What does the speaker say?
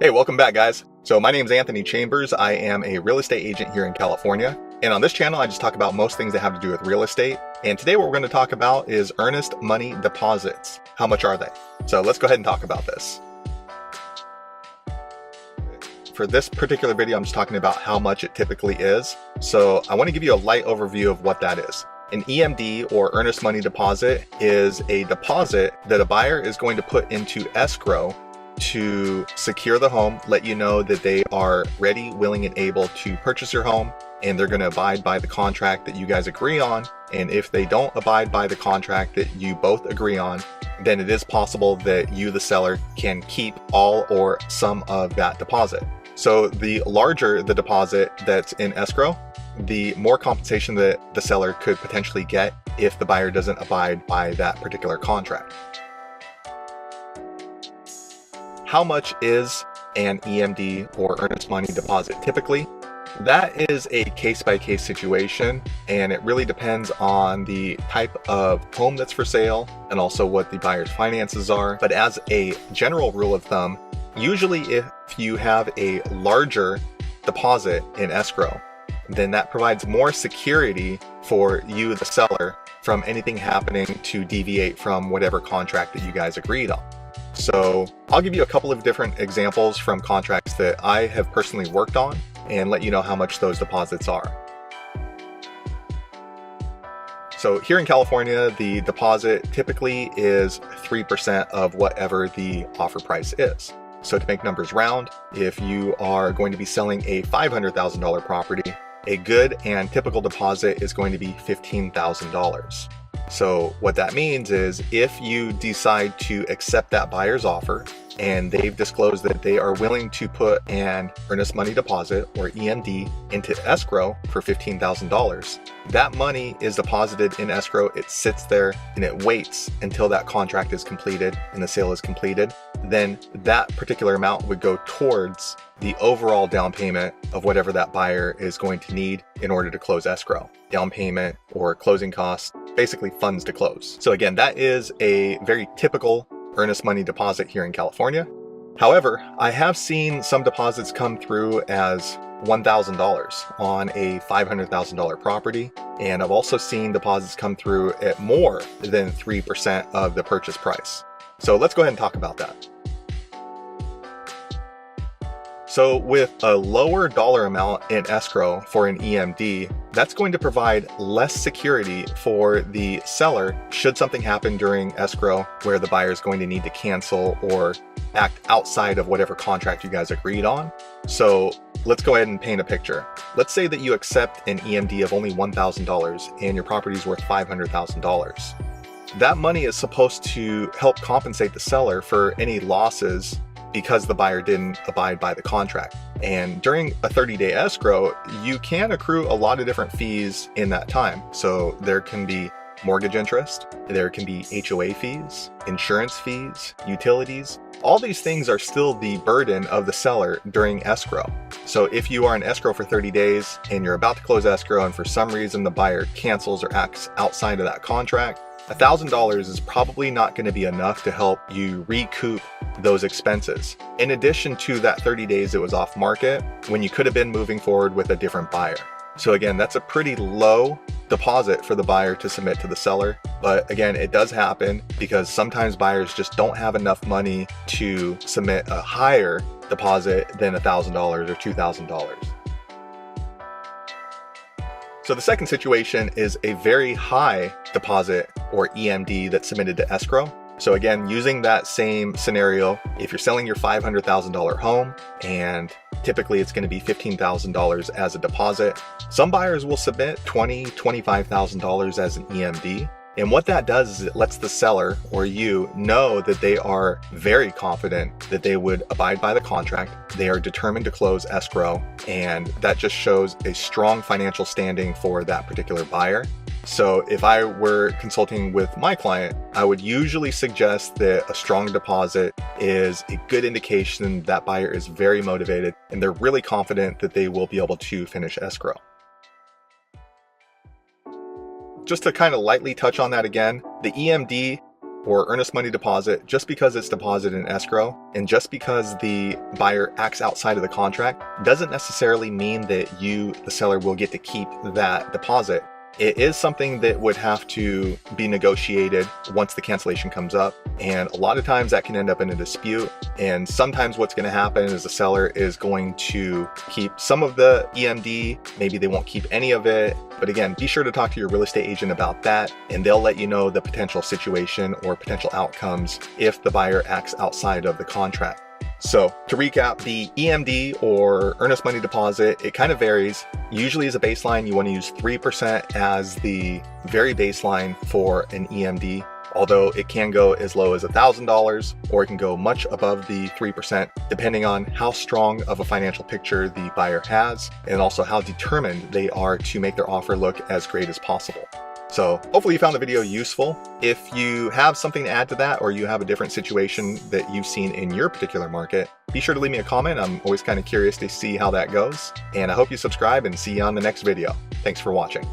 Hey, welcome back, guys. So my name is Anthony Chambers. I am a real estate agent here in California. And on this channel, I just talk about most things that have to do with real estate. And today what we're going to talk about is earnest money deposits. How much are they? So let's go ahead and talk about this. For this particular video, I'm just talking about how much it typically is. So I want to give you a light overview of what that is. An EMD, or earnest money deposit, is a deposit that a buyer is going to put into escrow to secure the home, let you know that they are ready, willing, and able to purchase your home, and they're going to abide by the contract that you guys agree on. And if they don't abide by the contract that you both agree on, then it is possible that you, the seller, can keep all or some of that deposit. So the larger the deposit that's in escrow, the more compensation that the seller could potentially get if the buyer doesn't abide by that particular contract. How much is an EMD, or earnest money deposit typically? That is a case-by-case situation, and it really depends on the type of home that's for sale and also what the buyer's finances are. But as a general rule of thumb, usually if you have a larger deposit in escrow, then that provides more security for you, the seller, from anything happening to deviate from whatever contract that you guys agreed on. So I'll give you a couple of different examples from contracts that I have personally worked on and let you know how much those deposits are. So here in California, the deposit typically is 3% of whatever the offer price is. So to make numbers round, if you are going to be selling a $500,000 property, a good and typical deposit is going to be $15,000. So what that means is if you decide to accept that buyer's offer and they've disclosed that they are willing to put an earnest money deposit, or EMD, into escrow for $15,000, that money is deposited in escrow. It sits there and it waits until that contract is completed and the sale is completed. Then that particular amount would go towards the overall down payment of whatever that buyer is going to need in order to close escrow. Down payment or closing costs, basically funds to close. So again, that is a very typical earnest money deposit here in California. However, I have seen some deposits come through as $1,000 on a $500,000 property. And I've also seen deposits come through at more than 3% of the purchase price. So let's go ahead and talk about that. So with a lower dollar amount in escrow for an EMD, that's going to provide less security for the seller should something happen during escrow where the buyer is going to need to cancel or act outside of whatever contract you guys agreed on. So let's go ahead and paint a picture. Let's say that you accept an EMD of only $1,000 and your property is worth $500,000. That money is supposed to help compensate the seller for any losses because the buyer didn't abide by the contract. And during a 30-day escrow, you can accrue a lot of different fees in that time. So there can be mortgage interest, there can be HOA fees, insurance fees, utilities. All these things are still the burden of the seller during escrow. So if you are in escrow for 30 days and you're about to close escrow and for some reason the buyer cancels or acts outside of that contract, $1,000 is probably not going to be enough to help you recoup those expenses. In addition to that 30 days it was off market when you could have been moving forward with a different buyer. So again, that's a pretty low deposit for the buyer to submit to the seller. But again, it does happen because sometimes buyers just don't have enough money to submit a higher deposit than $1,000 or $2,000. So the second situation is a very high deposit, or EMD, that's submitted to escrow. So again, using that same scenario, if you're selling your $500,000 home and typically it's going to be $15,000 as a deposit, some buyers will submit $20,000, $25,000 as an EMD. And what that does is it lets the seller, or you, know that they are very confident that they would abide by the contract. They are determined to close escrow, and that just shows a strong financial standing for that particular buyer. So if I were consulting with my client, I would usually suggest that a strong deposit is a good indication that buyer is very motivated and they're really confident that they will be able to finish escrow. Just to kind of lightly touch on that again, the EMD or earnest money deposit, just because it's deposited in escrow and just because the buyer acts outside of the contract doesn't necessarily mean that you, the seller, will get to keep that deposit. It is something that would have to be negotiated once the cancellation comes up. And a lot of times that can end up in a dispute. And sometimes what's going to happen is the seller is going to keep some of the EMD. Maybe they won't keep any of it. But again, be sure to talk to your real estate agent about that, and they'll let you know the potential situation or potential outcomes if the buyer acts outside of the contract. So to recap, the EMD or earnest money deposit, it kind of varies. Usually as a baseline, you want to use 3% as the very baseline for an EMD, although it can go as low as $1,000 or it can go much above the 3%, depending on how strong of a financial picture the buyer has and also how determined they are to make their offer look as great as possible. So hopefully you found the video useful. If you have something to add to that, or you have a different situation that you've seen in your particular market, be sure to leave me a comment. I'm always kind of curious to see how that goes. And I hope you subscribe and see you on the next video. Thanks for watching.